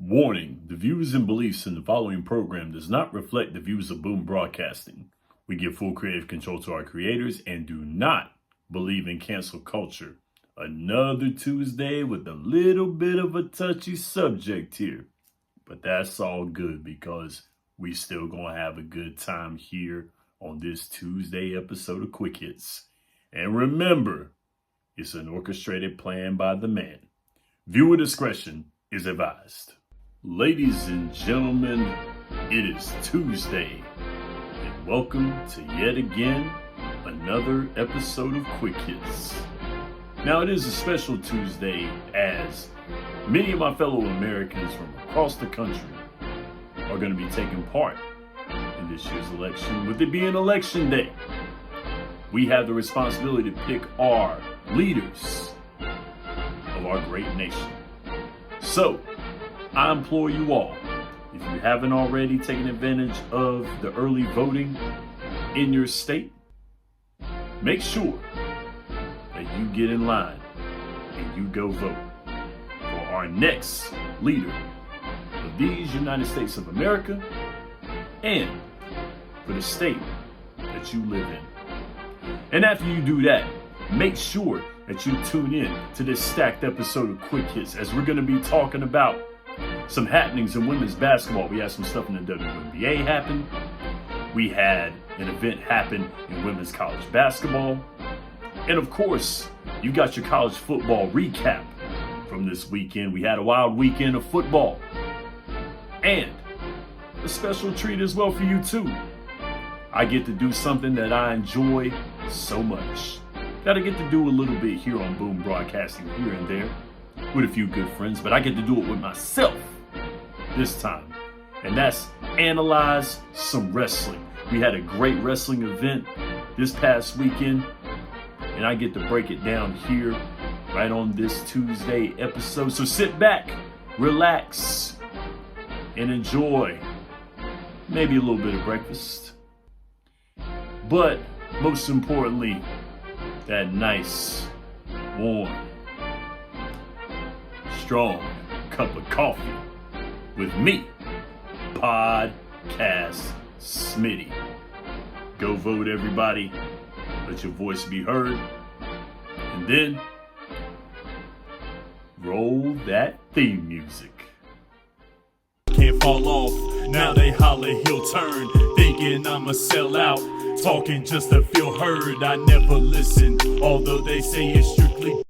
Warning, the views and beliefs in the following program does not reflect the views of Boom Broadcasting. We give full creative control to our creators and do not believe in cancel culture. Another Tuesday with a little bit of a touchy subject here. But that's all good because we still gonna have a good time here on this Tuesday episode of Quick Hits. And remember, it's an orchestrated plan by the man. Viewer discretion is advised. Ladies and gentlemen, it is Tuesday, and welcome to yet again another episode of Quick Hits. Now, it is a special Tuesday as many of my fellow Americans from across the country are going to be taking part in this year's election. With it being election day, we have the responsibility to pick our leaders of our great nation. So, I implore you all, if you haven't already taken advantage of the early voting in your state, make sure that you get in line and you go vote for our next leader of these United States of America and for the state that you live in. And after you do that, make sure that you tune in to this stacked episode of Quick Hits as we're going to be talking about some happenings in women's basketball. We had some stuff in the WNBA happen. We had an event happen in women's college basketball. And of course, you got your college football recap from this weekend. We had a wild weekend of football. And a special treat as well for you too. I get to do something that I enjoy so much. Got to get to do a little bit here on Boom Broadcasting here and there with a few good friends, but I get to do it with myself this time. And that's analyze some wrestling. We had a great wrestling event this past weekend, and I get to break it down here right on this Tuesday episode. So sit back, relax, and enjoy maybe a little bit of breakfast. But most importantly, that nice, warm, strong cup of coffee with me, Podcast Smitty. Go vote, everybody. Let your voice be heard. And then roll that theme music. Can't fall off, now they holler he'll turn, thinking I'ma sell out, talking just to feel heard. I never listen, although they say it's strictly.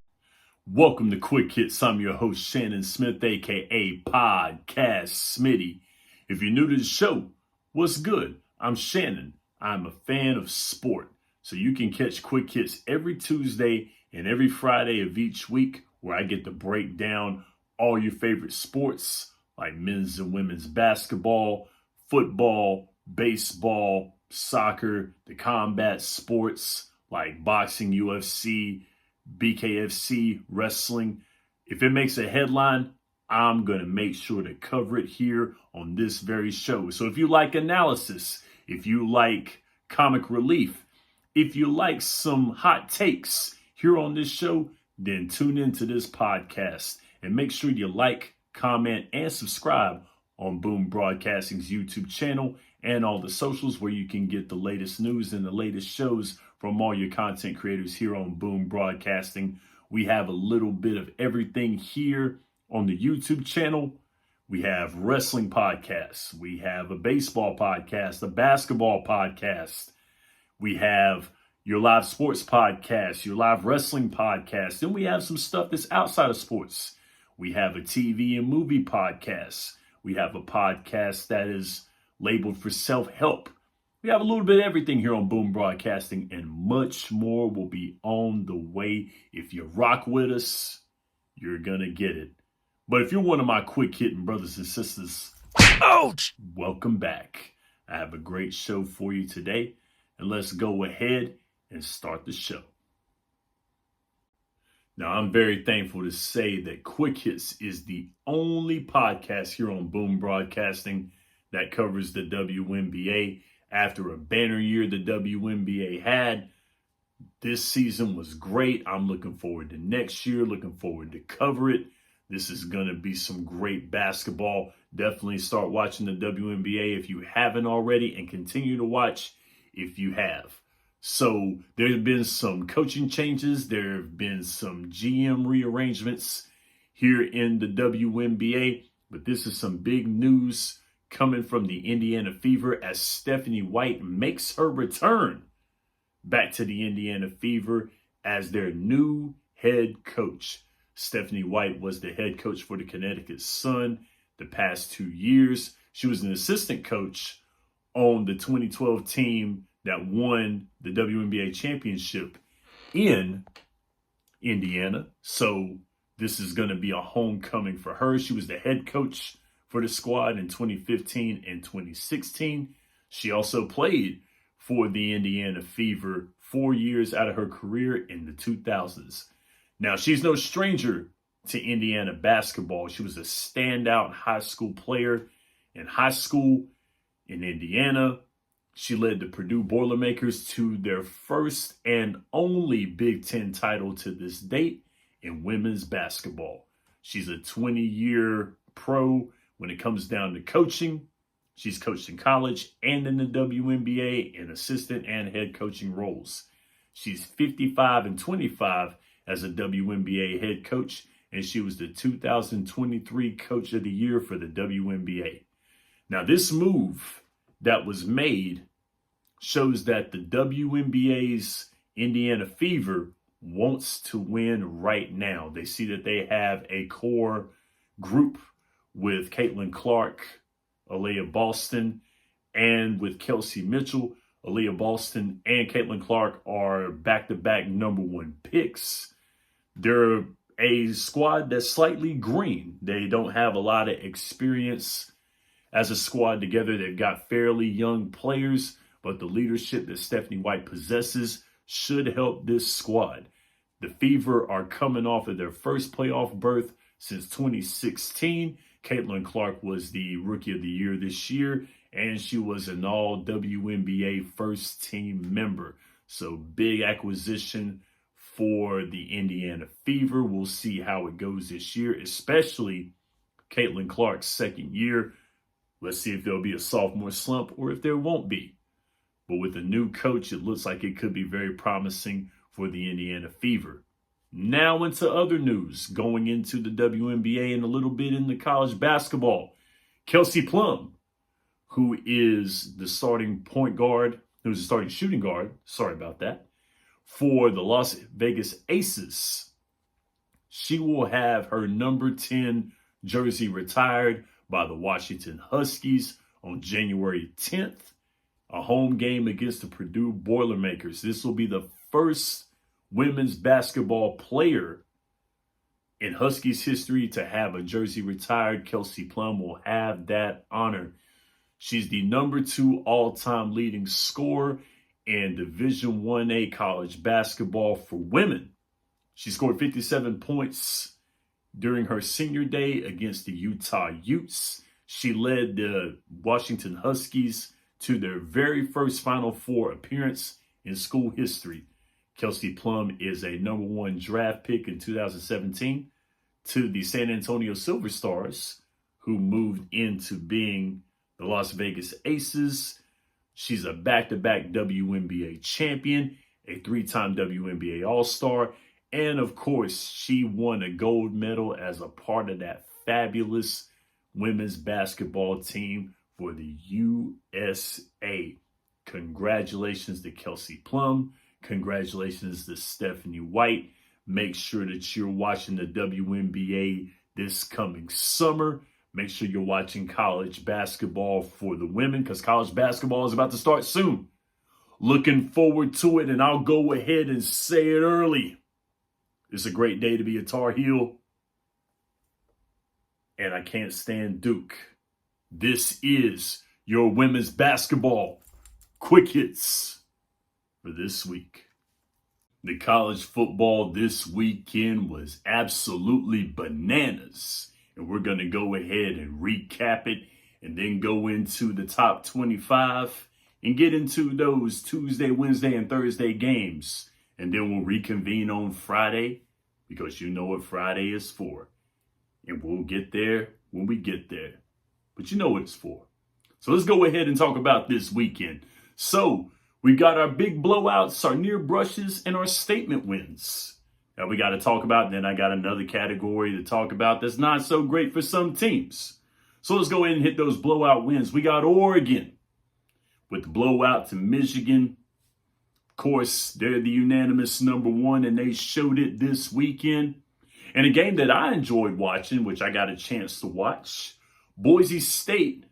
Welcome to Quick Hits. I'm your host, Shannon Smith, aka Podcast Smitty. If you're new to the show, what's good? I'm Shannon. I'm a fan of sport. So you can catch Quick Hits every Tuesday and every Friday of each week, where I get to break down all your favorite sports like men's and women's basketball, football, baseball, soccer, the combat sports like boxing, UFC, BKFC, wrestling. If it makes a headline, I'm going to make sure to cover it here on this very show. So if you like analysis, if you like comic relief, if you like some hot takes here on this show, then tune into this podcast and make sure you like, comment, and subscribe on Boom Broadcasting's YouTube channel and all the socials where you can get the latest news and the latest shows from all your content creators here on Boom Broadcasting. We have a little bit of everything here on the YouTube channel. We have wrestling podcasts. We have a baseball podcast, a basketball podcast. We have your live sports podcast, your live wrestling podcast. Then we have some stuff that's outside of sports. We have a TV and movie podcast. We have a podcast that is labeled for self-help. We have a little bit of everything here on Boom Broadcasting, and much more will be on the way. If you rock with us, you're going to get it. But if you're one of my quick hitting brothers and sisters, ouch! Welcome back. I have a great show for you today, and let's go ahead and start the show. Now, I'm very thankful to say that Quick Hits is the only podcast here on Boom Broadcasting that covers the WNBA. After a banner year the WNBA had, this season was great. I'm looking forward to next year, looking forward to cover it. This is going to be some great basketball. Definitely start watching the WNBA if you haven't already, and continue to watch if you have. So there have been some coaching changes. There have been some GM rearrangements here in the WNBA. But this is some big news coming from the Indiana Fever as Stephanie White makes her return back to the Indiana Fever as their new head coach. Stephanie White was the head coach for the Connecticut Sun the past 2 years. She was an assistant coach on the 2012 team that won the WNBA championship in Indiana. So this is going to be a homecoming for her. She was the head coach for the squad in 2015 and 2016. She also played for the Indiana Fever 4 years out of her career in the 2000s. Now, she's no stranger to Indiana basketball. She was a standout high school player in high school in Indiana. She led the Purdue Boilermakers to their first and only Big Ten title to this date in women's basketball. She's a 20-year pro when it comes down to coaching. She's coached in college and in the WNBA in assistant and head coaching roles. She's 55-25 as a WNBA head coach, and she was the 2023 Coach of the Year for the WNBA. Now, this move that was made shows that the WNBA's Indiana Fever wants to win right now. They see that they have a core group with Caitlin Clark, Aaliyah Boston, and with Kelsey Mitchell. Aaliyah Boston and Caitlin Clark are back-to-back number one picks. They're a squad that's slightly green. They don't have a lot of experience as a squad together. They've got fairly young players, but the leadership that Stephanie White possesses should help this squad. The Fever are coming off of their first playoff berth since 2016. Caitlin Clark was the Rookie of the Year this year, and she was an all-WNBA first-team member. So big acquisition for the Indiana Fever. We'll see how it goes this year, especially Caitlin Clark's second year. Let's see if there'll be a sophomore slump or if there won't be. But with a new coach, it looks like it could be very promising for the Indiana Fever. Now into other news, going into the WNBA and a little bit into college basketball. Kelsey Plum, who is the starting shooting guard, for the Las Vegas Aces. She will have her number 10 jersey retired by the Washington Huskies on January 10th, a home game against the Purdue Boilermakers. This will be the first women's basketball player in Huskies history to have a jersey retired. Kelsey Plum will have that honor. She's the number 2 all-time leading scorer in Division 1A college basketball for women. She scored 57 points during her senior day against the Utah Utes. She led the Washington Huskies to their very first Final Four appearance in school history. Kelsey Plum is a number 1 draft pick in 2017 to the San Antonio Silver Stars, who moved into being the Las Vegas Aces. She's a back-to-back WNBA champion, a 3-time WNBA All-Star, and of course, she won a gold medal as a part of that fabulous women's basketball team for the USA. Congratulations to Kelsey Plum. Congratulations to Stephanie White. Make sure that you're watching the WNBA this coming summer. Make sure you're watching college basketball for the women, because college basketball is about to start soon. Looking forward to it, and I'll go ahead and say it early. It's a great day to be a Tar Heel, and I can't stand Duke. This is your women's basketball quick hits for this week. The college football this weekend was absolutely bananas. And we're going to go ahead and recap it and then go into the top 25 and get into those Tuesday, Wednesday, and Thursday games. And then we'll reconvene on Friday, because you know what Friday is for. And we'll get there when we get there. But you know what it's for. So let's go ahead and talk about this weekend. So we got our big blowouts, our near brushes, and our statement wins that we got to talk about. Then I got another category to talk about that's not so great for some teams. So let's go ahead and hit those blowout wins. We got Oregon with the blowout to Michigan. Of course, they're the unanimous number one, and they showed it this weekend. And a game that I enjoyed watching, which I got a chance to watch, Boise State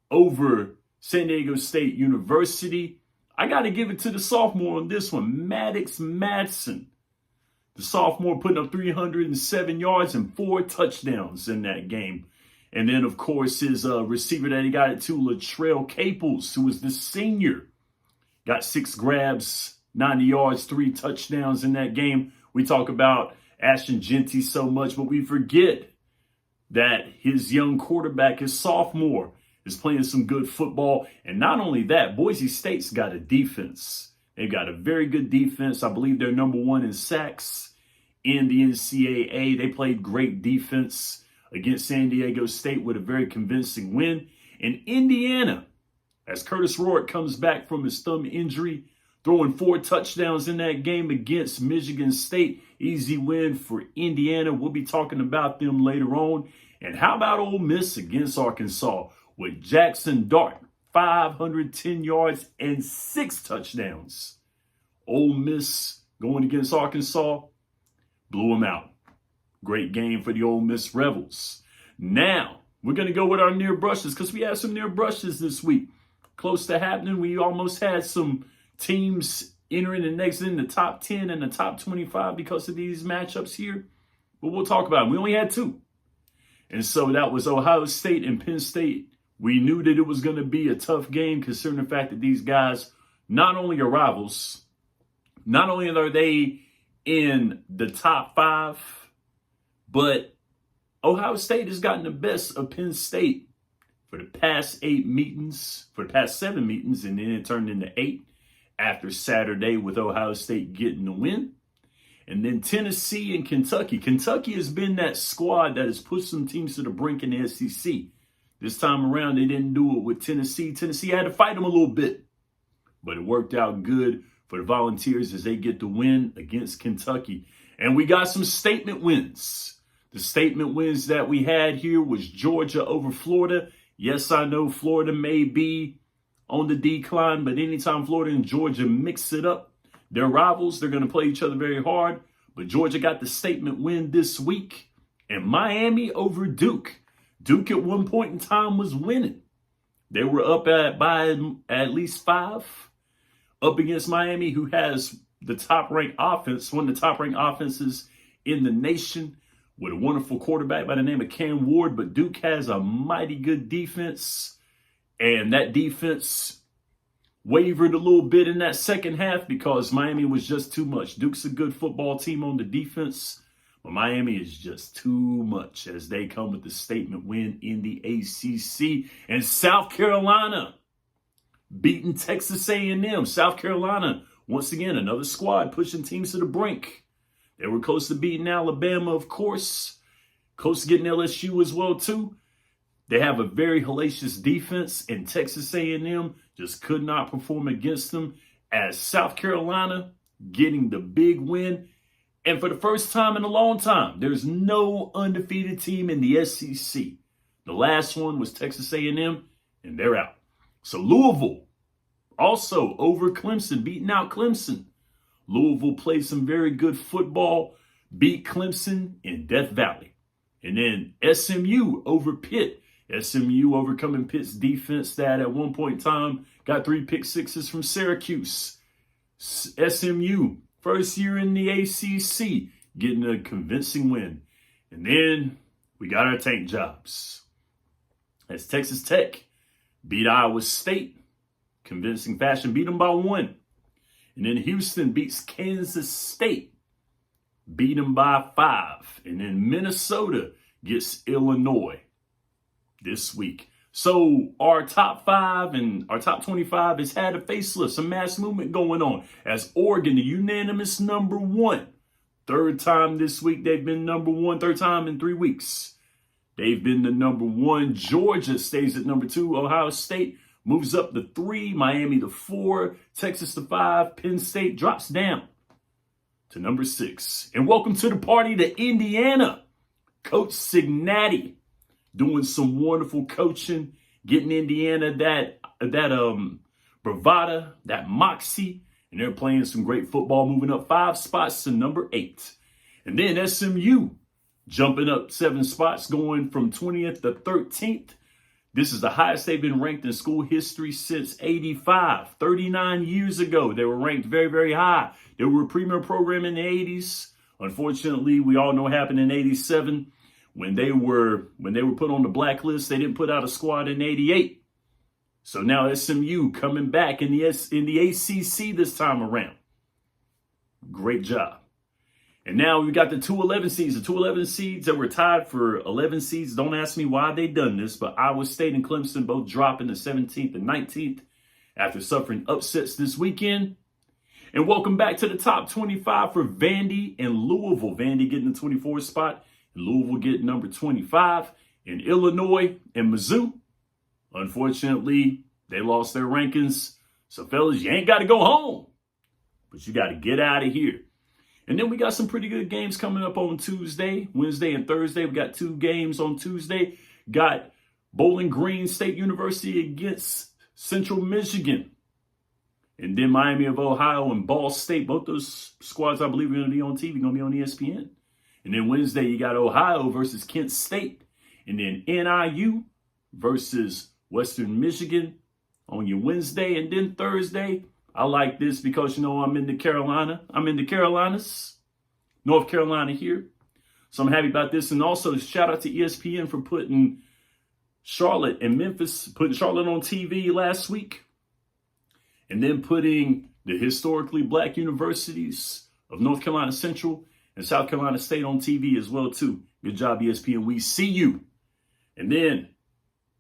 over San Diego State University. I got to give it to the sophomore on this one, Maddox Madsen. The sophomore putting up 307 yards and 4 touchdowns in that game. And then, of course, his receiver that he got it to, Latrell Caples, who was the senior, got 6 grabs, 90 yards, 3 touchdowns in that game. We talk about Ashton Genty so much, but we forget that his young quarterback, his sophomore, is playing some good football. And not only that, Boise State's got a defense. They've got a very good defense. I believe they're number 1 in sacks in the NCAA. They played great defense against San Diego State with a very convincing win. And Indiana, as Curtis Rourke comes back from his thumb injury, throwing 4 touchdowns in that game against Michigan State. Easy win for Indiana. We'll be talking about them later on. And how about Ole Miss against Arkansas with Jackson Dart, 510 yards and 6 touchdowns. Ole Miss going against Arkansas, blew them out. Great game for the Ole Miss Rebels. Now, we're going to go with our near brushes because we had some near brushes this week. Close to happening. We almost had some teams entering the next in the top 10 and the top 25 because of these matchups here. But we'll talk about them. We only had 2. And so that was Ohio State and Penn State. We knew that it was going to be a tough game considering the fact that these guys not only are rivals, not only are they in the top 5, but Ohio State has gotten the best of Penn State for the past 7 meetings, and then it turned into 8 after Saturday with Ohio State getting the win. And then Tennessee and Kentucky. Kentucky has been that squad that has pushed some teams to the brink in the SEC. This time around, they didn't do it with Tennessee. Tennessee had to fight them a little bit, but it worked out good for the Volunteers as they get the win against Kentucky. And we got some statement wins. The statement wins that we had here was Georgia over Florida. Yes, I know Florida may be on the decline, but anytime Florida and Georgia mix it up, they're rivals. They're going to play each other very hard. But Georgia got the statement win this week. And Miami over Duke. Duke at one point in time was winning. They were up by at least 5 up against Miami, who has the top-ranked offense, one of the top-ranked offenses in the nation, with a wonderful quarterback by the name of Cam Ward. But Duke has a mighty good defense. And that defense wavered a little bit in that second half because Miami was just too much. Duke's a good football team on the defense, but Miami is just too much as they come with the statement win in the ACC. And South Carolina beating Texas A&M. South Carolina, once again, another squad pushing teams to the brink. They were close to beating Alabama, of course. Close to getting LSU as well, too. They have a very hellacious defense, and Texas A&M just could not perform against them as South Carolina getting the big win. And for the first time in a long time, there's no undefeated team in the SEC. The last one was Texas A&M, and they're out. So Louisville also over Clemson, beating out Clemson. Louisville played some very good football, beat Clemson in Death Valley. And then SMU over Pitt. SMU overcoming Pitt's defense that at one point in time got 3 pick sixes from Syracuse. SMU, first year in the ACC, getting a convincing win. And then we got our tank jobs. As Texas Tech beat Iowa State, convincing fashion, beat them by 1. And then Houston beats Kansas State, beat them by 5. And then Minnesota gets Illinois this week. So our top 5 and our top 25 has had a facelift, some mass movement going on. As Oregon, the unanimous number 1. 3rd time this week they've been number 1, 3rd time in 3 weeks. They've been the number 1. Georgia stays at number 2. Ohio State moves up to 3. Miami to 4. Texas to 5. Penn State drops down to number 6. And welcome to the party to Indiana. Coach Cincinnati doing some wonderful coaching, getting Indiana that bravada, that moxie, and they're playing some great football, moving up 5 spots to number 8. And then SMU jumping up 7 spots, going from 20th to 13th. This is the highest they've been ranked in school history since 85. 39 years ago, they were ranked very, very high. They were a premier program in the 80s. Unfortunately, we all know what happened in 87. When they were put on the blacklist, they didn't put out a squad in 88. So now SMU coming back in the ACC this time around. Great job. And now we got the 2-11 seeds. The 2-11 seeds that were tied for 11 seeds. Don't ask me why they done this, but Iowa State and Clemson both dropping the 17th and 19th after suffering upsets this weekend. And welcome back to the top 25 for Vandy and Louisville. Vandy getting the 24th spot, and Louisville getting number 25. In Illinois and Mizzou, unfortunately, they lost their rankings. So, fellas, you ain't got to go home, but you got to get out of here. And then we got some pretty good games coming up on Tuesday, Wednesday, and Thursday. We got 2 games on Tuesday. Got Bowling Green State University against Central Michigan. And then Miami of Ohio and Ball State. Both those squads, I believe, are going to be on TV, going to be on ESPN. And then Wednesday, you got Ohio versus Kent State. And then NIU versus Western Michigan on your Wednesday. And then Thursday, I like this because, I'm in the Carolina. I'm in the Carolinas, North Carolina here. So I'm happy about this. And also, shout out to ESPN for putting Charlotte and Memphis, putting Charlotte on TV last week. And then putting the historically black universities of North Carolina Central and South Carolina State on TV as well, too. Good job, ESPN. We see you. And then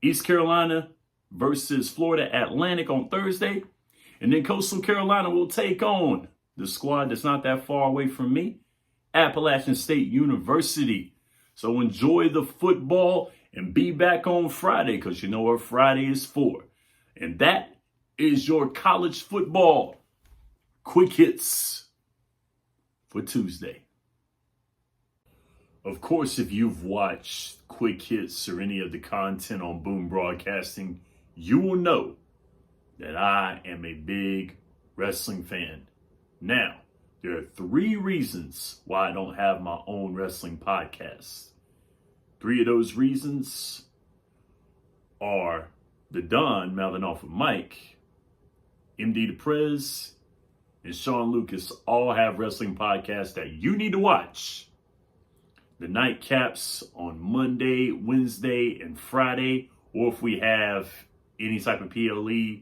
East Carolina versus Florida Atlantic on Thursday. And then Coastal Carolina will take on the squad that's not that far away from me, Appalachian State University. So enjoy the football and be back on Friday, because you know what Friday is for. And that is your college football quick hits for Tuesday. Of course, if you've watched quick hits or any of the content on Boom Broadcasting, you will know that I am a big wrestling fan. Now, there are 3 reasons why I don't have my own wrestling podcast. 3 of those reasons are the Don mouthing off of Mike, MD DePrez, and Sean Lucas all have wrestling podcasts that you need to watch. The nightcaps on Monday, Wednesday, and Friday, or if we have any type of PLE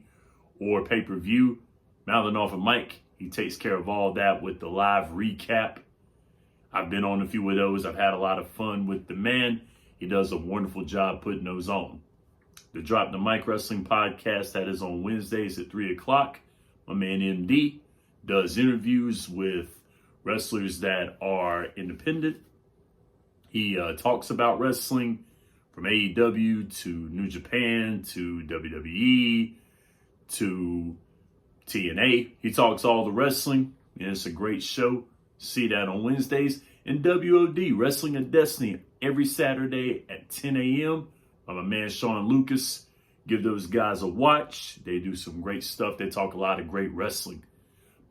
or pay-per-view, mouthing off of Mike, he takes care of all that with the live recap. I've been on a few of those. I've had a lot of fun with the man. He does a wonderful job putting those on. The Drop the Mic Wrestling Podcast, that is on Wednesdays at 3 o'clock. My man MD does interviews with wrestlers that are independent. He talks about wrestling from AEW to New Japan to WWE to TNA. He talks all the wrestling, and it's a great show. See that on Wednesdays. And WOD, Wrestling of Destiny, every Saturday at 10 a.m. by my man Sean Lucas. Give those guys a watch. They do some great stuff. They talk a lot of great wrestling.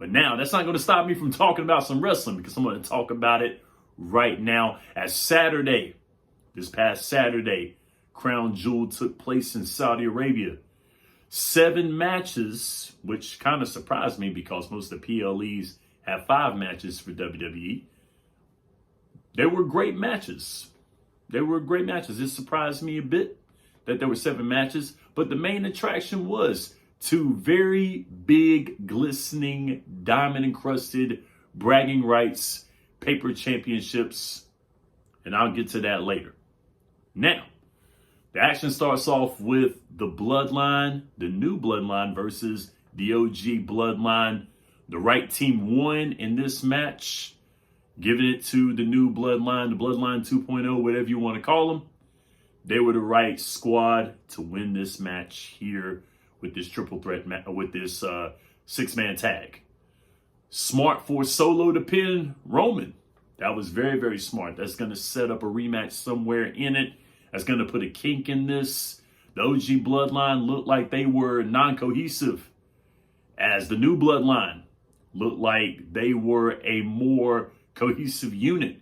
But now, that's not going to stop me from talking about some wrestling, because I'm going to talk about it right now. As Saturday, this past Saturday, Crown Jewel took place in Saudi Arabia. 7 matches, which kind of surprised me because most of the PLEs have 5 matches for WWE. They were great matches. It surprised me a bit that there were 7 matches, but the main attraction was 2 very big, glistening, diamond-encrusted bragging rights paper championships, and I'll get to that later. Now, the action starts off with the Bloodline, the new Bloodline versus the OG Bloodline. The right team won in this match, giving it to the new Bloodline, the Bloodline 2.0, whatever you want to call them. They were the right squad to win this match here with this triple threat, with this six-man tag. Smart for Solo to pin Roman. That was very, very smart. That's going to set up a rematch somewhere in it. That's going to put a kink in this. The OG Bloodline looked like they were non-cohesive, as the new Bloodline looked like they were a more cohesive unit.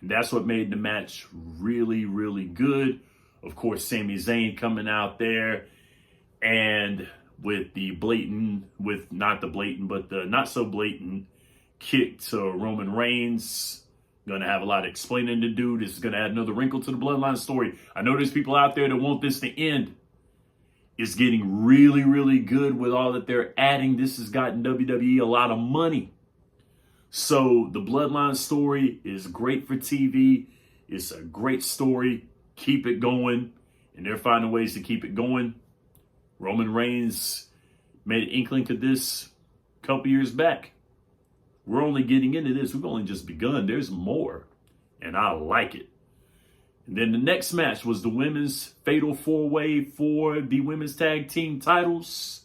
And that's what made the match really, really good. Of course, Sami Zayn coming out there, and with the blatant, with not the blatant, but the not so blatant kick to Roman Reigns. Going to have a lot of explaining to do. This is going to add another wrinkle to the Bloodline story. I know there's people out there that want this to end. It's getting really, really good with all that they're adding. This has gotten WWE a lot of money. So the Bloodline story is great for TV. It's a great story. Keep it going. And they're finding ways to keep it going. Roman Reigns made an inkling to this a couple years back. We're only getting into this. We've only just begun. There's more. And I like it. And then the next match was the women's fatal four-way for the women's tag team titles.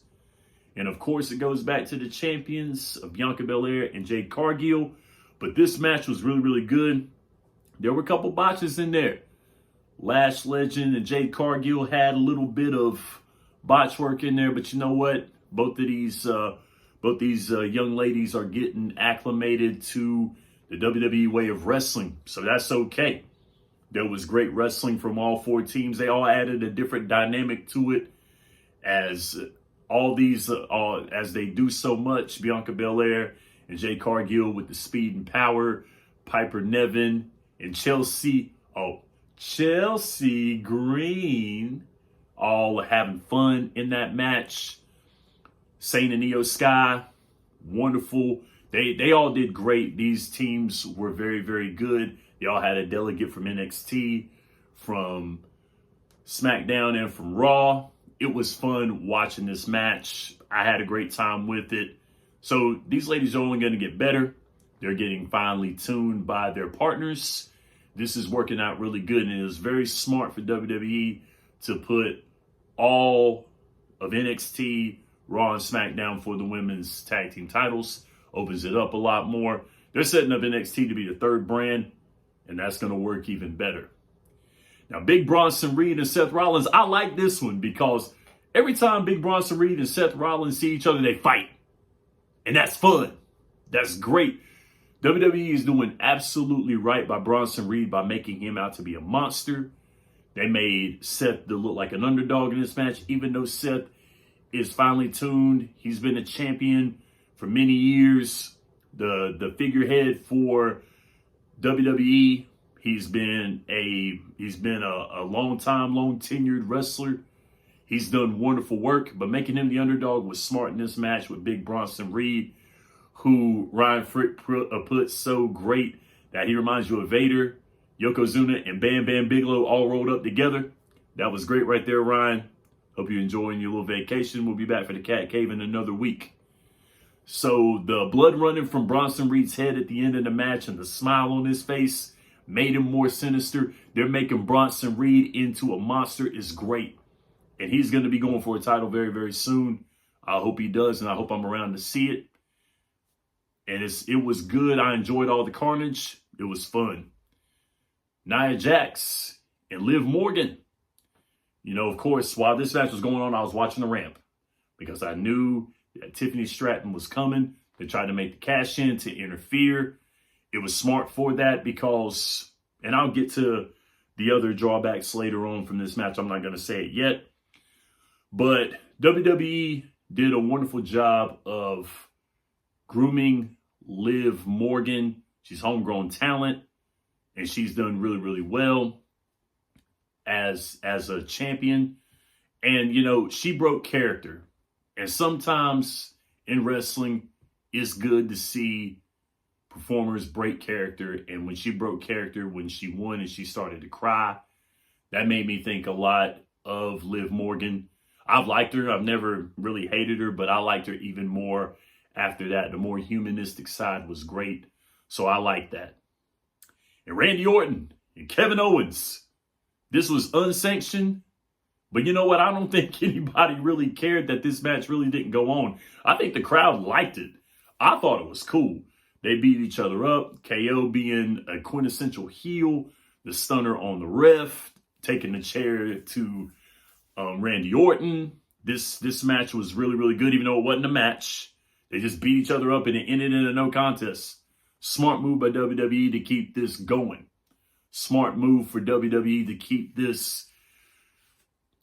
And of course, it goes back to the champions of Bianca Belair and Jade Cargill. But this match was really, really good. There were a couple botches in there. Lash Legend and Jade Cargill had a little bit of botch work in there. But you know what? Both these young ladies are getting acclimated to the WWE way of wrestling. So that's okay. There was great wrestling from all four teams. They all added a different dynamic to it as they do so much. Bianca Belair and Jade Cargill with the speed and power. Piper Niven and Chelsea Green all having fun in that match. Saint and Io Sky, wonderful. They all did great. These teams were very, very good. They all had a delegate from NXT, from SmackDown, and from Raw. It was fun watching this match. I had a great time with it. So these ladies are only going to get better. They're getting finely tuned by their partners. This is working out really good, and it was very smart for WWE to put all of NXT, Raw, and SmackDown for the women's tag team titles. Opens it up a lot more. They're setting up NXT to be the third brand, and that's going to work even better. Now, Big Bronson Reed and Seth Rollins, I like this one because every time Big Bronson Reed and Seth Rollins see each other, they fight. And that's fun. That's great. WWE is doing absolutely right by Bronson Reed by making him out to be a monster. They made Seth to look like an underdog in this match, even though Seth is finely tuned. He's been a champion for many years. The figurehead for WWE. He's been a long tenured wrestler. He's done wonderful work, but making him the underdog was smart in this match with Big Bronson Reed, who Ryan Frick put so great that he reminds you of Vader, Yokozuna, and Bam Bam Bigelow all rolled up together. That was great right there, Ryan. Hope you're enjoying your little vacation. We'll be back for the Cat Cave in another week. So the blood running from Bronson Reed's head at the end of the match and the smile on his face made him more sinister. They're making Bronson Reed into a monster is great. And he's going to be going for a title very, very soon. I hope he does, and I hope I'm around to see it. And it was good. I enjoyed all the carnage. It was fun. Nia Jax and Liv Morgan. You know, of course, while this match was going on, I was watching the ramp because I knew that Tiffany Stratton was coming. They tried to make the cash in to interfere. It was smart for that because, and I'll get to the other drawbacks later on from this match. I'm not going to say it yet. But WWE did a wonderful job of grooming Liv Morgan. She's homegrown talent, and she's done really, really well as a champion. And, you know, she broke character. And sometimes in wrestling, it's good to see performers break character. And when she broke character, when she won and she started to cry, that made me think a lot of Liv Morgan. I've liked her. I've never really hated her, but I liked her even more after that. The more humanistic side was great. So I like that. And Randy Orton and Kevin Owens. This was unsanctioned. But you know what? I don't think anybody really cared that this match really didn't go on. I think the crowd liked it. I thought it was cool. They beat each other up. KO being a quintessential heel. The stunner on the ref. Taking the chair to Randy Orton. This match was really, really good, even though it wasn't a match. They just beat each other up and it ended in a no contest. Smart move by WWE to keep this going. Smart move for WWE to keep this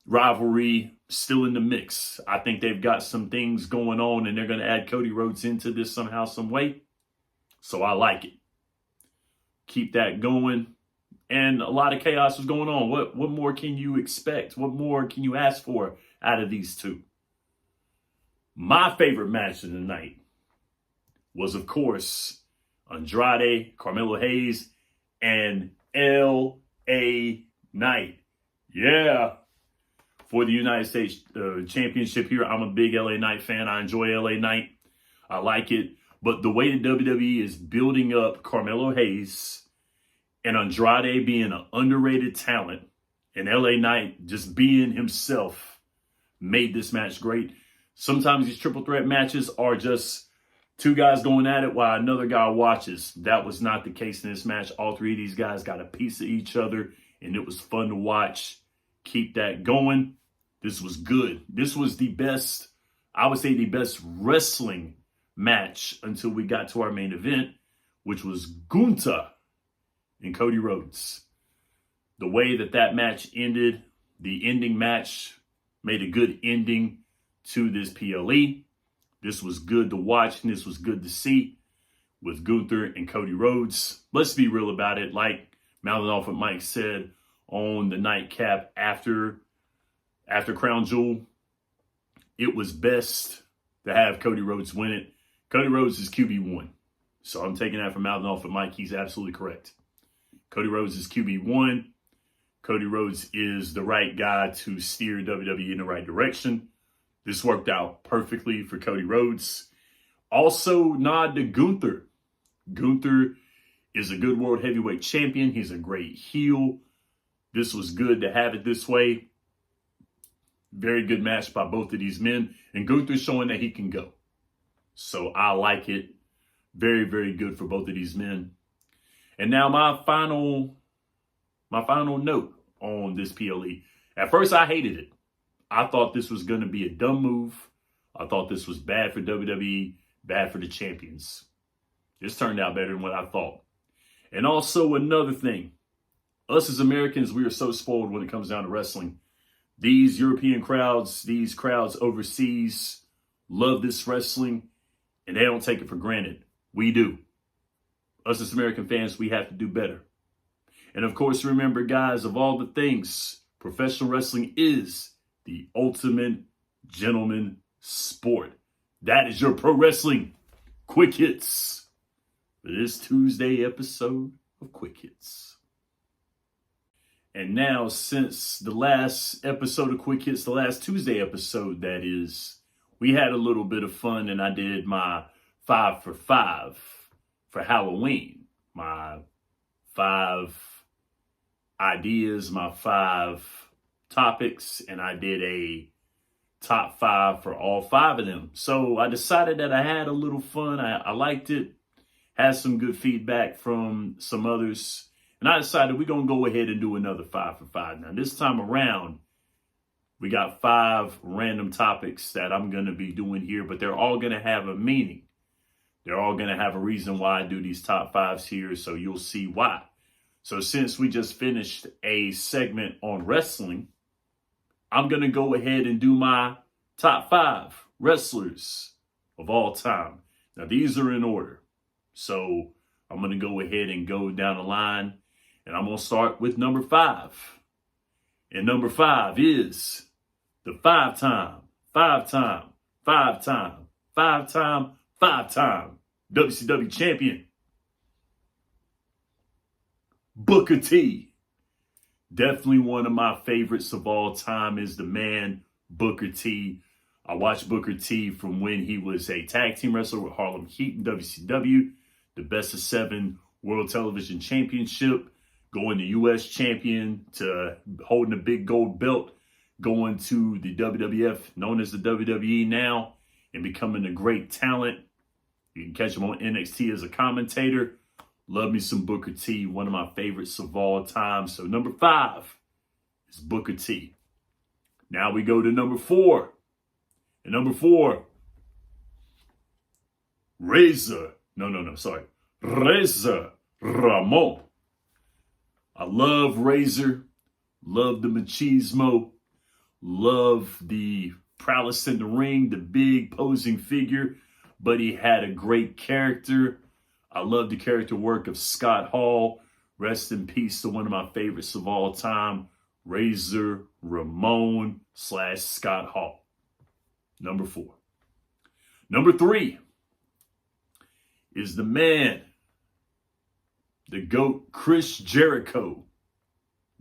rivalry still in the mix. I think they've got some things going on and they're going to add Cody Rhodes into this somehow, some way. So I like it. Keep that going. And a lot of chaos was going on. What more can you expect? What more can you ask for out of these two? My favorite match of the night was, of course, Andrade, Carmelo Hayes, and L.A. Knight. Yeah. For the United States Championship here. I'm a big LA Knight fan. I enjoy LA Knight. I like it. But the way the WWE is building up Carmelo Hayes and Andrade being an underrated talent and LA Knight just being himself made this match great. Sometimes these triple threat matches are just two guys going at it while another guy watches. That was not the case in this match. All three of these guys got a piece of each other and it was fun to watch. Keep that going. This was good. This was the best, I would say the best wrestling match until we got to our main event, which was Gunther and Cody Rhodes. The way that match ended, the ending match made a good ending to this PLE. This was good to watch and this was good to see with Gunther and Cody Rhodes. Let's be real about it. Like Mouthing Off what Mike said on the nightcap after Crown Jewel, it was best to have Cody Rhodes win it. Cody Rhodes is QB1. So I'm taking that from Mouthing Off with Mike. He's absolutely correct. Cody Rhodes is QB1. Cody Rhodes is the right guy to steer WWE in the right direction. This worked out perfectly for Cody Rhodes. Also, nod to Gunther. Gunther is a good world heavyweight champion. He's a great heel. This was good to have it this way. Very good match by both of these men. And Gunther's showing that he can go. So I like it. Very, very good for both of these men. And now my final note on this PLE. At first, I hated it. I thought this was going to be a dumb move. I thought this was bad for WWE, bad for the champions. This turned out better than what I thought. And also another thing. Us as Americans, we are so spoiled when it comes down to wrestling. These European crowds, these crowds overseas love this wrestling and they don't take it for granted. We do. Us as American fans, we have to do better. And of course, remember, guys, of all the things, professional wrestling is the ultimate gentleman sport. That is your pro wrestling quick hits for this Tuesday episode of Quick Hits. And now, since the last episode of Quick Hits, the last Tuesday episode, that is, we had a little bit of fun and I did my 5 for 5 for Halloween. My 5 ideas, my 5 topics, and I did a top 5 for all 5 of them. So I decided that I had a little fun. I liked it. Had some good feedback from some others. And I decided we're going to go ahead and do another 5 for 5. Now, this time around, we got 5 random topics that I'm going to be doing here, but they're all going to have a meaning. They're all going to have a reason why I do these top 5s here, so you'll see why. So since we just finished a segment on wrestling, I'm going to go ahead and do my top 5 wrestlers of all time. Now, these are in order. So I'm going to go ahead and go down the line. And I'm going to start with number 5. And number 5 is the 5-time WCW champion, Booker T. Definitely one of my favorites of all time is the man, Booker T. I watched Booker T from when he was a tag team wrestler with Harlem Heat in WCW, the Best of 7 World Television Championship, going to U.S. champion to holding a big gold belt, going to the WWF, known as the WWE now, and becoming a great talent. You can catch him on NXT as a commentator. Love me some Booker T, one of my favorites of all time. So number 5 is Booker T. Now we go to number 4. And number 4, Razor Ramon. I love Razor, love the machismo, love the prowess in the ring, the big posing figure, but he had a great character. I love the character work of Scott Hall. Rest in peace to one of my favorites of all time, Razor Ramon / Scott Hall. Number 4. Number 3 is the man, the GOAT, Chris Jericho.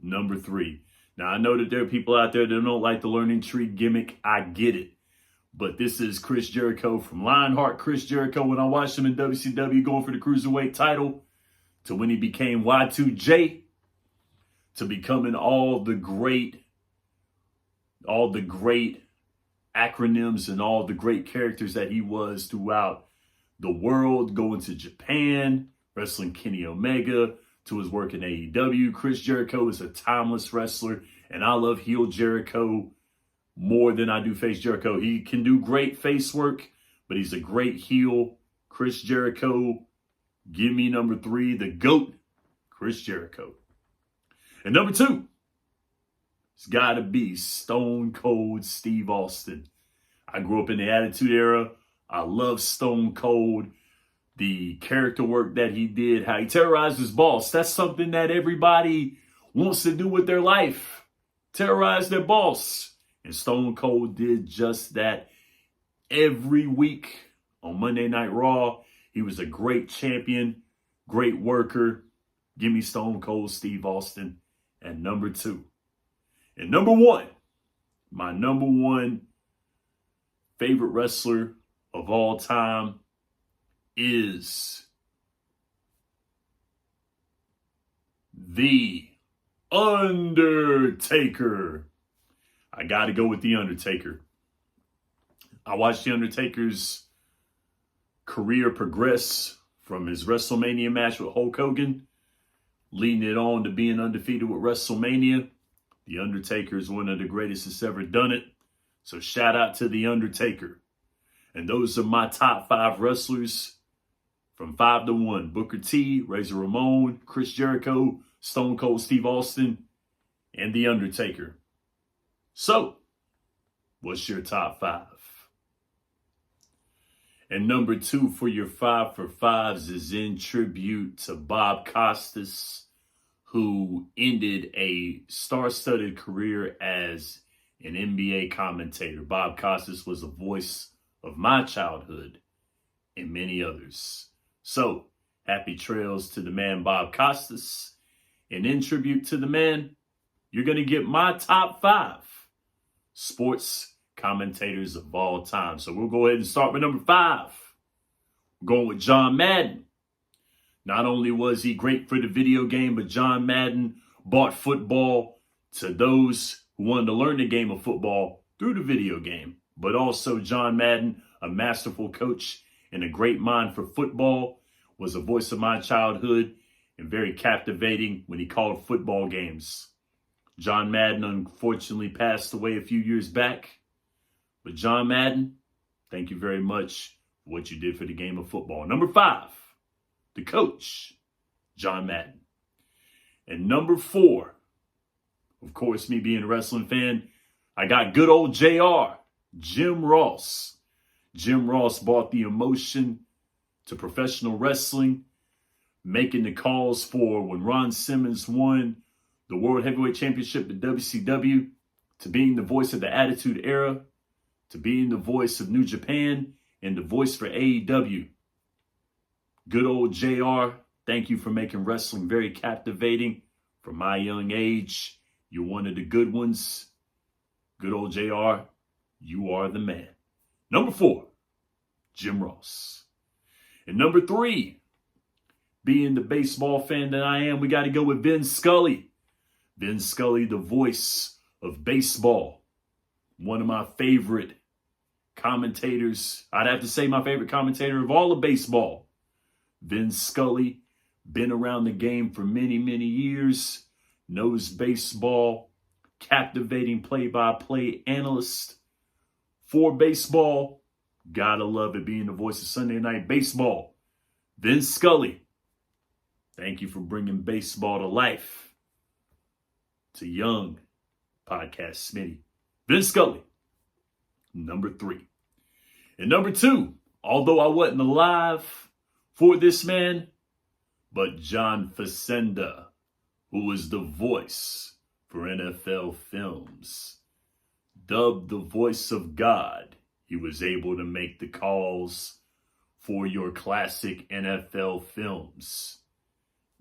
Number 3. Now, I know that there are people out there that don't like the learning tree gimmick. I get it. But this is Chris Jericho from Lionheart. Chris Jericho, when I watched him in WCW going for the Cruiserweight title, to when he became Y2J, to becoming all the great acronyms and all the great characters that he was throughout the world, going to Japan, wrestling Kenny Omega, to his work in AEW. Chris Jericho is a timeless wrestler, and I love heel Jericho more than I do face Jericho. He can do great face work, but he's a great heel. Chris Jericho, give me number 3, the GOAT, Chris Jericho. And number 2, it's got to be Stone Cold Steve Austin. I grew up in the Attitude Era. I love Stone Cold. The character work that he did, how he terrorized his boss. That's something that everybody wants to do with their life. Terrorize their boss. And Stone Cold did just that every week on Monday Night Raw. He was a great champion, great worker. Give me Stone Cold Steve Austin at number 2. And number 1, my number 1 favorite wrestler of all time is The Undertaker. I got to go with The Undertaker. I watched The Undertaker's career progress from his WrestleMania match with Hulk Hogan, leading it on to being undefeated with WrestleMania. The Undertaker is one of the greatest that's ever done it. So shout out to The Undertaker. And those are my top 5 wrestlers from 5 to 1. Booker T, Razor Ramon, Chris Jericho, Stone Cold Steve Austin, and The Undertaker. So, what's your top 5? And number 2 for your 5 for 5s is in tribute to Bob Costas, who ended a star-studded career as an NBA commentator. Bob Costas was a voice of my childhood and many others. So, happy trails to the man Bob Costas. And in tribute to the man, you're going to get my top 5 sports commentators of all time. So we'll go ahead and start with number 5. We're going with John Madden. Not only was he great for the video game, but John Madden brought football to those who wanted to learn the game of football through the video game. But also John Madden, a masterful coach and a great mind for football, was a voice of my childhood and very captivating when he called football games. John Madden unfortunately passed away a few years back. But John Madden, thank you very much for what you did for the game of football. Number 5, the coach, John Madden. And number 4, of course, me being a wrestling fan, I got good old JR, Jim Ross. Jim Ross brought the emotion to professional wrestling, making the calls for when Ron Simmons won the World Heavyweight Championship at WCW, to being the voice of the Attitude Era, to being the voice of New Japan, and the voice for AEW. Good old JR, thank you for making wrestling very captivating from my young age. You're one of the good ones. Good old JR, you are the man. Number 4, Jim Ross. And number 3, being the baseball fan that I am, we got to go with Vin Scully. Vin Scully, the voice of baseball. One of my favorite commentators. I'd have to say my favorite commentator of all of baseball. Vin Scully, been around the game for many, many years. Knows baseball. Captivating play-by-play analyst for baseball. Gotta love it, being the voice of Sunday Night Baseball. Vin Scully, thank you for bringing baseball to life. To young Podcast Smitty. Vin Scully, number 3. And number 2, although I wasn't alive for this man, but John Facenda, who was the voice for NFL films. Dubbed the voice of God, he was able to make the calls for your classic NFL films.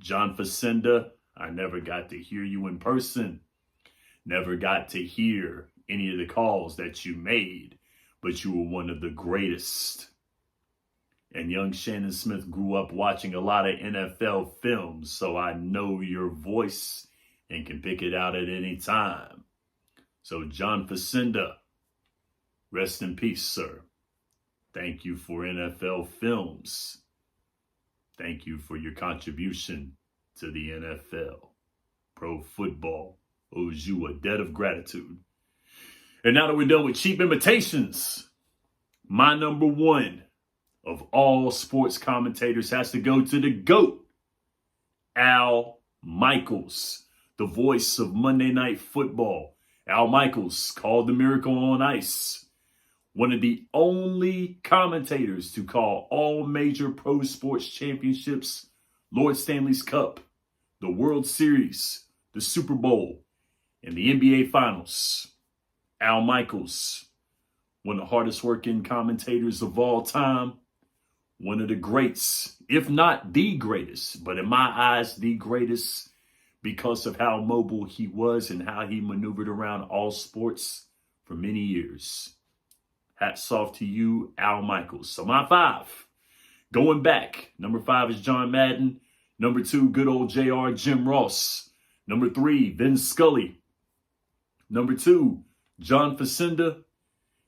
John Facenda, I never got to hear you in person. Never got to hear any of the calls that you made, but you were one of the greatest. And young Shannon Smith grew up watching a lot of NFL films, so I know your voice and can pick it out at any time. So John Facenda, rest in peace, sir. Thank you for NFL films. Thank you for your contribution to the NFL. Pro football owes you a debt of gratitude. And now that we're done with cheap imitations, my number 1 of all sports commentators has to go to the GOAT, Al Michaels, the voice of Monday Night Football. Al Michaels called the Miracle on Ice. One of the only commentators to call all major pro sports championships, Lord Stanley's Cup, the World Series, the Super Bowl, and the NBA Finals. Al Michaels, one of the hardest working commentators of all time. One of the greats, if not the greatest, but in my eyes, the greatest, because of how mobile he was and how he maneuvered around all sports for many years. Hats off to you, Al Michaels. So my 5, going back, number 5 is John Madden. Number 2, good old JR, Jim Ross. Number 3, Vin Scully. Number 2, John Facenda.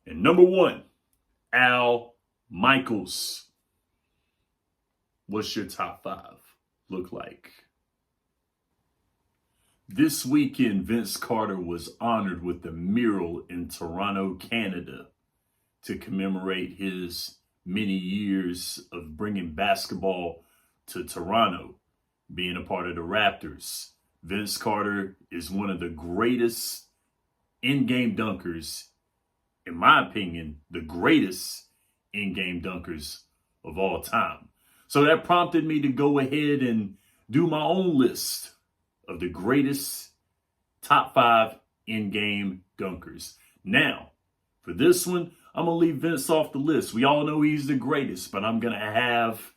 And number 1, Al Michaels. What's your top 5 look like? This weekend, Vince Carter was honored with a mural in Toronto, Canada, to commemorate his many years of bringing basketball to Toronto, being a part of the Raptors. Vince Carter is one of the greatest in-game dunkers, in my opinion, the greatest in-game dunkers of all time. So that prompted me to go ahead and do my own list of the greatest top 5 in-game dunkers. Now, for this one, I'm going to leave Vince off the list. We all know he's the greatest, but I'm going to have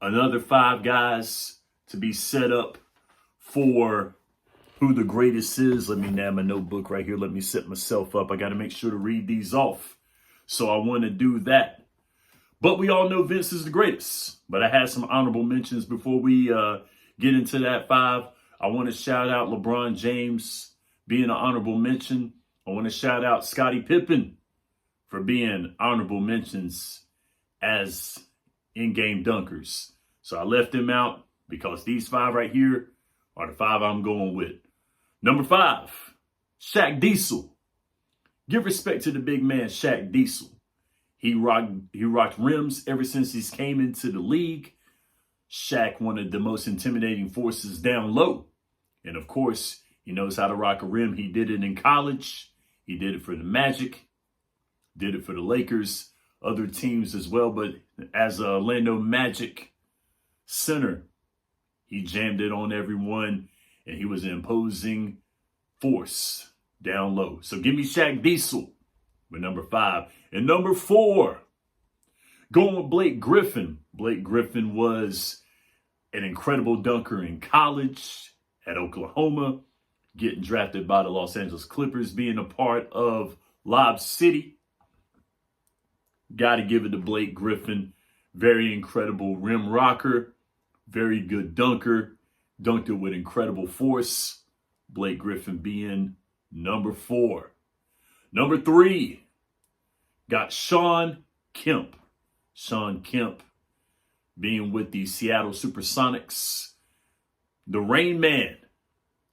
another 5 guys to be set up for who the greatest is. Let me nab my notebook right here. Let me set myself up. I got to make sure to read these off. So I want to do that. But we all know Vince is the greatest. But I had some honorable mentions before we get into that 5. I want to shout out LeBron James being an honorable mention. I want to shout out Scottie Pippen for being honorable mentions as in-game dunkers. So I left them out because these 5 right here are the 5 I'm going with. Number 5, Shaq Diesel. Give respect to the big man, Shaq Diesel. He rocked rims ever since he came into the league. Shaq, one of the most intimidating forces down low. And of course, he knows how to rock a rim. He did it in college. He did it for the Magic. Did it for the Lakers, other teams as well. But as a Orlando Magic center, he jammed it on everyone. And he was an imposing force down low. So give me Shaq Diesel with number 5. And number 4, going with Blake Griffin. Blake Griffin was an incredible dunker in college at Oklahoma, getting drafted by the Los Angeles Clippers, being a part of Lob City. Got to give it to Blake Griffin. Very incredible rim rocker, Very good dunker. Dunked it with incredible force. Blake Griffin being number 4. Number 3, got Shawn Kemp. Shawn Kemp being with the Seattle Supersonics. The Rain Man.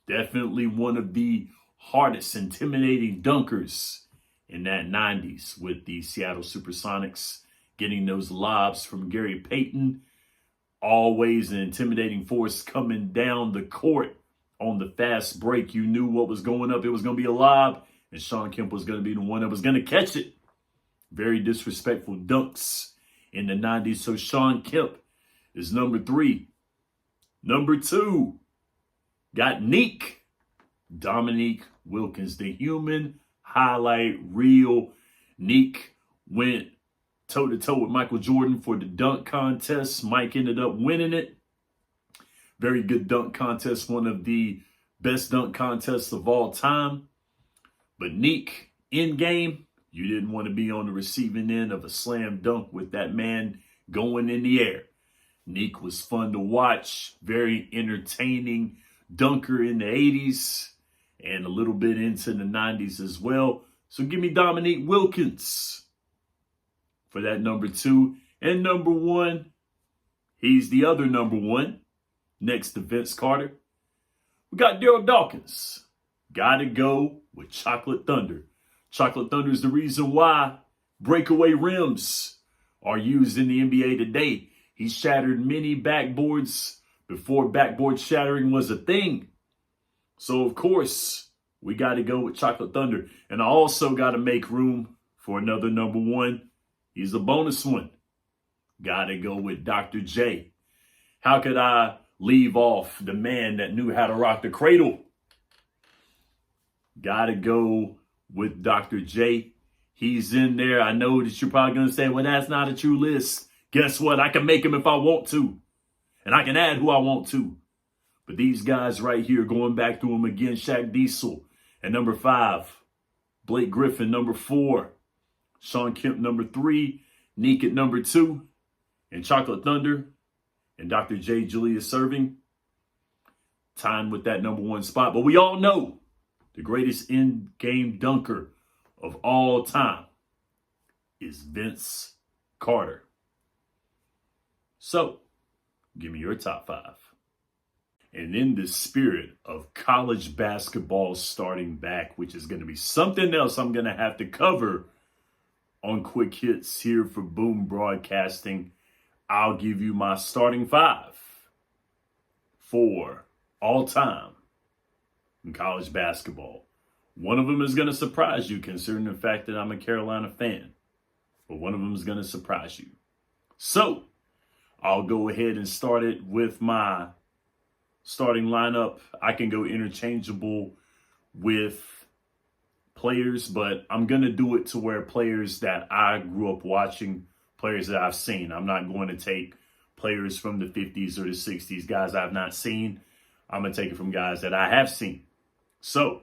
Definitely one of the hardest, intimidating dunkers in that 90s with the Seattle Supersonics. Getting those lobs from Gary Payton. Always an intimidating force coming down the court on the fast break. You knew what was going up. It was going to be a lob, and Shawn Kemp was going to be the one that was going to catch it. Very disrespectful dunks in the 90s. So Shawn Kemp is number 3. Number 2, got Neek. Dominique Wilkins, the human highlight reel. Neek went toe-to-toe with Michael Jordan for the dunk contest. Mike ended up winning it. Very good dunk contest, one of the best dunk contests of all time. But Neek, in game, you didn't want to be on the receiving end of a slam dunk with that man going in the air. Neek was fun to watch, very entertaining dunker in the 80s and a little bit into the 90s as well. So give me Dominique Wilkins for that number 2. And number 1, he's the other number 1 next to Vince Carter. We got Daryl Dawkins. Got to go with Chocolate Thunder. Chocolate Thunder is the reason why breakaway rims are used in the NBA today. He shattered many backboards before backboard shattering was a thing. So, of course, we got to go with Chocolate Thunder. And I also got to make room for another number 1. He's a bonus one. Got to go with Dr. J. How could I leave off the man that knew how to rock the cradle? Got to go with Dr. J. He's in there. I know that you're probably going to say, well, that's not a true list. Guess what? I can make him if I want to. And I can add who I want to. But these guys right here, going back to him again, Shaq Diesel at number 5. Blake Griffin, number 4. Shawn Kemp, number 3. Neek at number 2. And Chocolate Thunder and Dr. J. Julius Erving timed with that number 1 spot. But we all know the greatest in-game dunker of all time is Vince Carter. So, give me your top 5. And in the spirit of college basketball starting back, which is going to be something else I'm going to have to cover on Quick Hits here for Boom Broadcasting, I'll give you my starting 5 for all time in college basketball. One of them is going to surprise you, considering the fact that I'm a Carolina fan. But one of them is going to surprise you. So, I'll go ahead and start it with my starting lineup. I can go interchangeable with players, but I'm going to do it to where players that I grew up watching, players that I've seen. I'm not going to take players from the 50s or the 60s, guys I've not seen. I'm going to take it from guys that I have seen. So,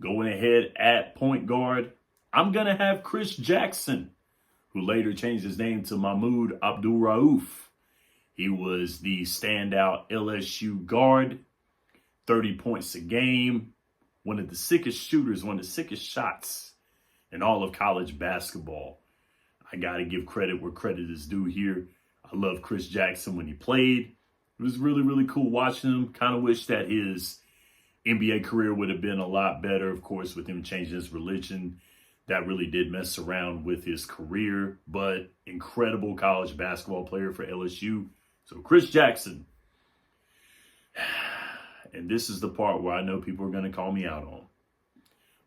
going ahead at point guard, I'm going to have Chris Jackson, who later changed his name to Mahmoud Abdul-Rauf. He was the standout LSU guard, 30 points a game, one of the sickest shooters, one of the sickest shots in all of college basketball. I got to give credit where credit is due here. I love Chris Jackson when he played. It was really, really cool watching him. Kind of wish that his NBA career would have been a lot better, of course, with him changing his religion. That really did mess around with his career, but incredible college basketball player for LSU. So Chris Jackson. And this is the part where I know people are going to call me out on.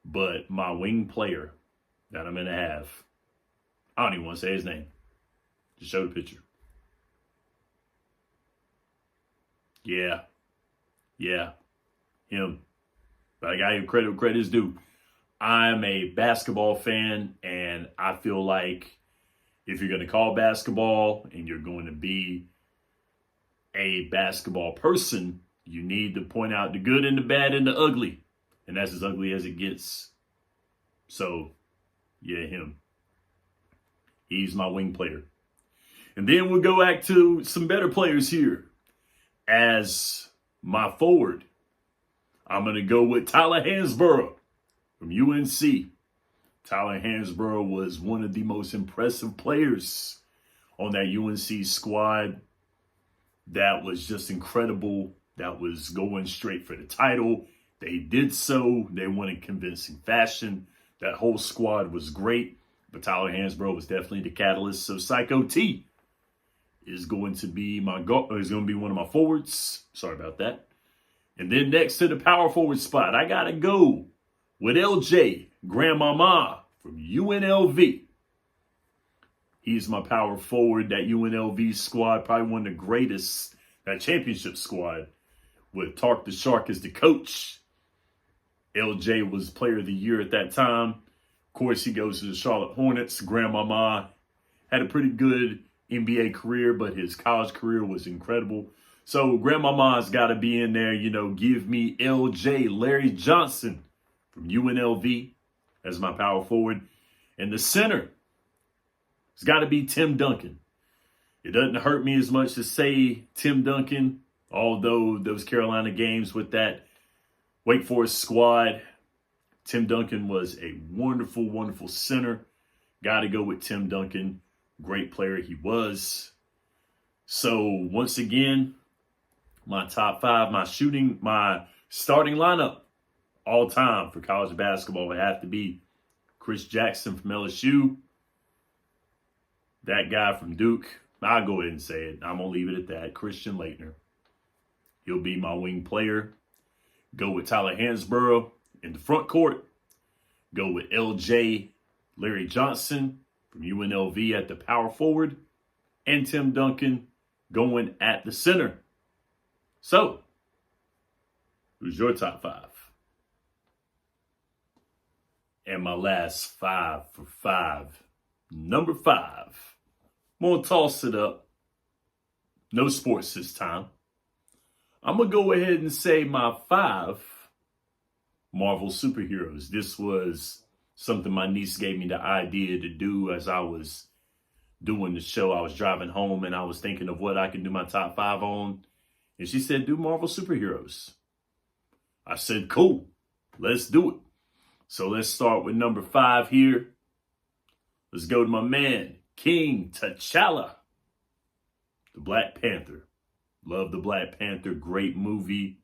But my wing player that I'm going to have, I don't even want to say his name. Just show the picture. Yeah, him. But I got to give credit where credit is due. I'm a basketball fan, and I feel like if you're going to call basketball and you're going to be a basketball person, you need to point out the good and the bad and the ugly. And that's as ugly as it gets. So, yeah, him. He's my wing player. And then we'll go back to some better players here. as my forward, I'm going to go with Tyler Hansborough from UNC. Tyler Hansborough was one of the most impressive players on that UNC squad. That was just incredible. That was going straight for the title. They did so. They won in convincing fashion. That whole squad was great. But Tyler Hansborough was definitely the catalyst. So Sikoa T is going to be one of my forwards. Sorry about that. And then next to the power forward spot, I got to go with LJ Grandmama from UNLV. He's my power forward. That UNLV squad, probably one of the greatest, that championship squad, with Tark the Shark as the coach. LJ was player of the year at that time. Of course, he goes to the Charlotte Hornets. Grandmama had a pretty good NBA career, but his college career was incredible. So Grandmama's got to be in there. Give me LJ, Larry Johnson from UNLV as my power forward. And the center, it's got to be Tim Duncan. It doesn't hurt me as much to say Tim Duncan, although those Carolina games with that Wake Forest squad, Tim Duncan was a wonderful, wonderful center. Got to go with Tim Duncan. Great player he was. So once again, my top five, my starting lineup all time for college basketball would have to be Chris Jackson from LSU. That guy from Duke, I'll go ahead and say it. I'm going to leave it at that. Christian Laettner. He'll be my wing player. Go with Tyler Hansborough in the front court. Go with LJ, Larry Johnson from UNLV at the power forward. And Tim Duncan going at the center. So, who's your top five? And my last 5 for 5. Number 5. I'm going to toss it up. No sports this time. I'm going to go ahead and say my 5 Marvel superheroes. This was something my niece gave me the idea to do as I was doing the show. I was driving home and I was thinking of what I could do my top 5 on. And she said, do Marvel superheroes. I said, cool, let's do it. So let's start with number 5 here. Let's go to my man, King T'Challa, the Black Panther. Love the Black Panther. Great movie.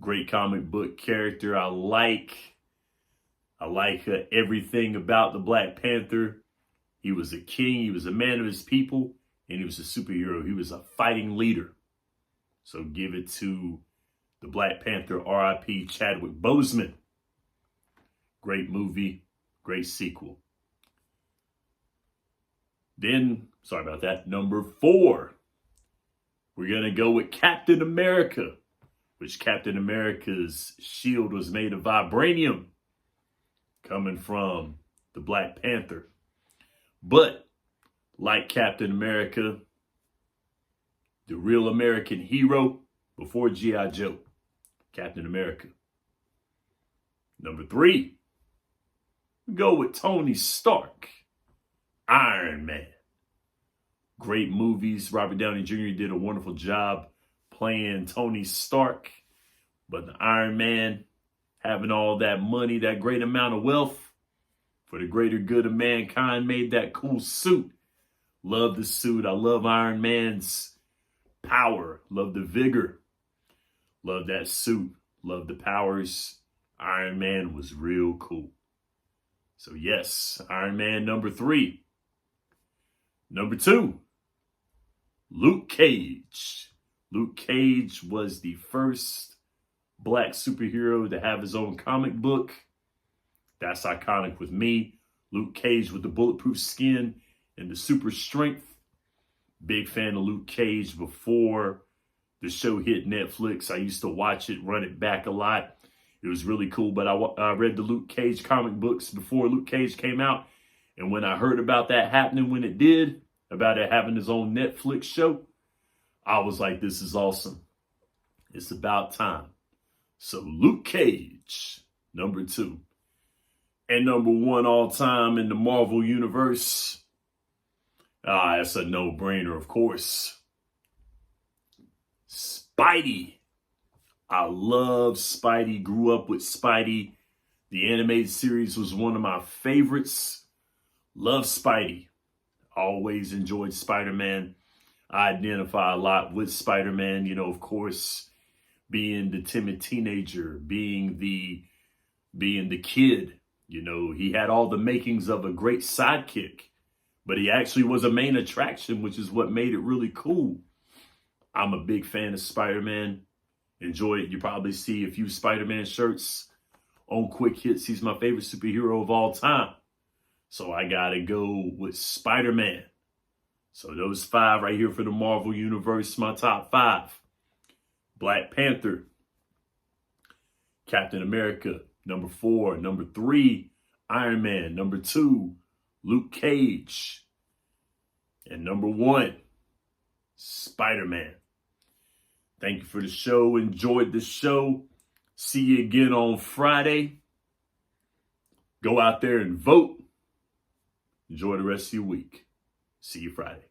Great comic book character. I like everything about the Black Panther. He was a king. He was a man of his people. And he was a superhero. He was a fighting leader. So give it to the Black Panther, R.I.P. Chadwick Boseman. Great movie. Great sequel. Then, sorry about that, number 4. We're going to go with Captain America, which Captain America's shield was made of vibranium, coming from the Black Panther. But, like Captain America, the real American hero before G.I. Joe, Captain America. Number 3, we go with Tony Stark, Iron Man. Great movies. Robert Downey Jr. did a wonderful job playing Tony Stark. But the Iron Man, having all that money, that great amount of wealth for the greater good of mankind, made that cool suit. Love the suit. I love Iron Man's power. Love the vigor. Love that suit. Love the powers. Iron Man was real cool. So yes, Iron Man number 3. Number 2, Luke Cage. Luke Cage was the first black superhero to have his own comic book. That's iconic with me. Luke Cage with the bulletproof skin and the super strength. Big fan of Luke Cage before the show hit Netflix. I used to watch it, run it back a lot. It was really cool, but I read the Luke Cage comic books before Luke Cage came out. And when I heard about that happening when it did, about it having his own Netflix show, I was like, this is awesome. It's about time. So Luke Cage, number 2. And number 1 all time in the Marvel Universe. That's a no-brainer, of course. Spidey. I love Spidey. Grew up with Spidey. The animated series was one of my favorites. Love Spidey. Always enjoyed Spider-Man. I identify a lot with Spider-Man. You know, of course, being the timid teenager, being the kid. You know, he had all the makings of a great sidekick, but he actually was a main attraction, which is what made it really cool. I'm a big fan of Spider-Man. Enjoy it. You probably see a few Spider-Man shirts on Quick Hits. He's my favorite superhero of all time. So I gotta go with Spider-Man. So those 5 right here for the Marvel Universe, my top 5. Black Panther. Captain America, number 4. Number 3, Iron Man. Number 2, Luke Cage. And number 1, Spider-Man. Thank you for the show. Enjoyed the show. See you again on Friday. Go out there and vote. Enjoy the rest of your week. See you Friday.